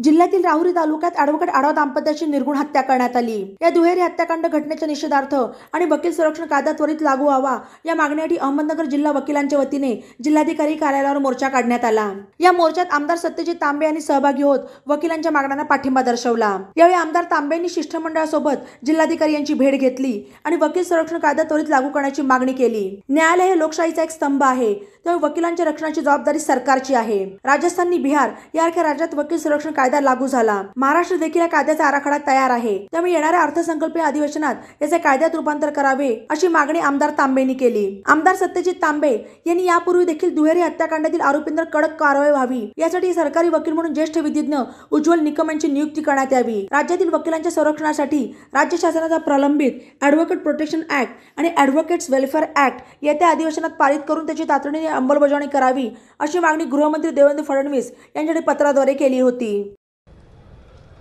जिल्ह्यातील राहुरी तालुक्यात ॲडव्होकेट आढाव दाम्पत्याची निर्गुण हत्या करण्यात आली। या दुहेरी हत्याकांड घटनेच्या निषेधार्थ आणि वकील संरक्षण कायदा त्वरित लागू व्हावा या मागणीसाठी अहमदनगर जिल्हा वकिलांच्या वतीने जिल्हाधिकारी कार्यालयावर मोर्चा काढण्यात आला। या मोर्चात आमदार सत्यजित तांबे यांनी सहभागी होत वकिलांच्या मागण्यांना पाठिंबा दर्शवला। यावेळी आमदार तांबेंनी शिष्टमंडळासोबत जिल्हाधिकारी यांची भेट घेतली आणि वकील संरक्षण कायदा त्वरित लागू करण्याची मागणी केली। न्यायालय हे लोकशाहीचा एक स्तंभ आहे, त्यामुळे वकिलांच्या रक्षणाची जबाबदारी सरकारची आहे। राजस्थान आणि बिहार यासारख्या राज्यात वकील संरक्षण कायदा लागू झाला। महाराष्ट्र देखील या कायद्याचा आराखडा तयार आहे, त्यामुळे येणाऱ्या अर्थसंकल्पीय अधिवेशनात याचे कायद्यात रूपांतर करावे अशी मागणी आमदार तांबेंनी केली। आमदार सत्यजित तांबे यांनी यापूर्वी देखील दुहेरी हत्याकांडातील आरोपींवर कडक कारवाई व्हावी यासाठी सरकारी वकील म्हणून ज्येष्ठ विधिज्ञ उज्ज्वल निकम यांची नियुक्ती करण्यात यावी। राज्यातील वकिलांच्या संरक्षणासाठी राज्य शासनाचा प्रलंबित ॲडव्होकेट प्रोटेक्शन ऍक्ट आणि ॲडव्होकेट्स वेलफेअर ऍक्ट येत्या अधिवेशनात पारित करून त्याची तातडीने अंमलबजावणी करावी अशी मागणी गृहमंत्री देवेंद्र फडणवीस यांच्याकडे पत्राद्वारे केली होती।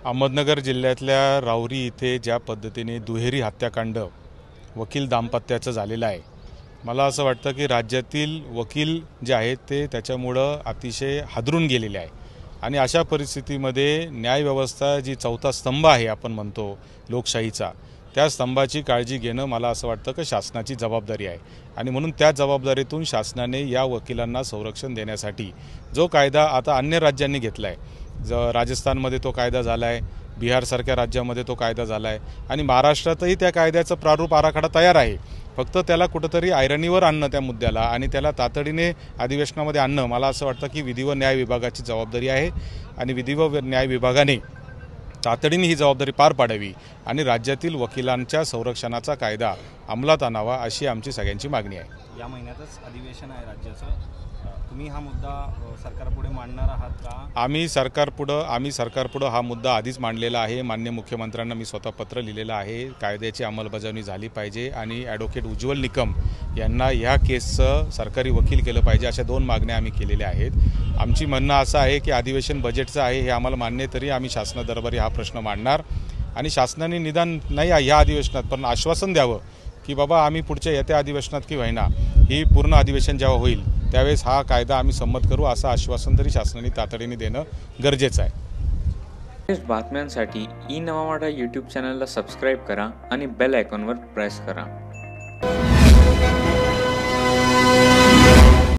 अहमदनगर जिल्ह्यातल्या राहुरी इथे ज्या पद्धतीने दुहेरी हत्याकांड वकील दाम्पत्याचं झालेलं आहे, मला असं वाटतं की राज्यातील वकील जे आहेत ते त्याच्यामुळं अतिशय हादरून गेलेले आहे आणि अशा परिस्थितीमध्ये न्यायव्यवस्था जी चौथा स्तंभ आहे आपण म्हणतो लोकशाहीचा, त्या स्तंभाची काळजी घेणं मला असं वाटतं की शासनाची जबाबदारी आहे आणि म्हणून त्या जबाबदारीतून शासनाने या वकिलांना संरक्षण देण्यासाठी जो कायदा आता अन्य राज्यांनी घेतला आहे, राजस्थानमध्ये तो कायदा झाला आहे, बिहारसारख्या राज्यामध्ये तो कायदा झाला आहे आणि महाराष्ट्रातही त्या कायद्याचं प्रारूप आराखडा तयार आहे। फक्त त्याला कुठंतरी ऐरणीवर आणणं त्या मुद्द्याला आणि त्याला तातडीने अधिवेशनामध्ये आणणं मला असं वाटतं की विधी व न्याय विभागाची जबाबदारी आहे आणि विधी व न्याय विभागाने तातडीने ही जबाबदारी पार पाडावी आणि राज्यातील वकिलांच्या संरक्षणाचा कायदा अंमलात आणावा अशी आमची सगळ्यांची मागणी आहे। या महिन्यातच अधिवेशन आहे राज्याचं, तुम्ही हा मुद्दा सरकारपुढे मांडणार आहात का? आम्ही सरकारपुढं हा मुद्दा आधीच मांडलेला आहे। माननीय मुख्यमंत्र्यांना मी स्वतः पत्र लिहिलेलं आहे। कायद्याची अंमलबजावणी झाली पाहिजे आणि ॲडव्होकेट उज्ज्वल निकम यांना ह्या केसचं सरकारी वकील केलं पाहिजे अशा 2 मागण्या आम्ही केलेल्या आहेत। आमची म्हणणं असं आहे की अधिवेशन बजेटचं आहे हे आम्हाला मान्य, तरी आम्ही शासनादरबारी हा प्रश्न मांडणार आणि शासनाने निदान नाही ह्या अधिवेशनात पण आश्वासन द्यावं की बाबा आम्ही पुढच्या येत्या अधिवेशनात की होईना ही पूर्ण अधिवेशन जेव्हा होईल त्यावेळेस हा कायदा आम्ही संमत करू असं आश्वासन तरी शासनाने तातडीने देणं गरजेचं आहे। बातम्यांसाठी ई नवा मराठा यूट्यूब चॅनलला सबस्क्राईब करा आणि बेल आयकॉनवर प्रेस करा।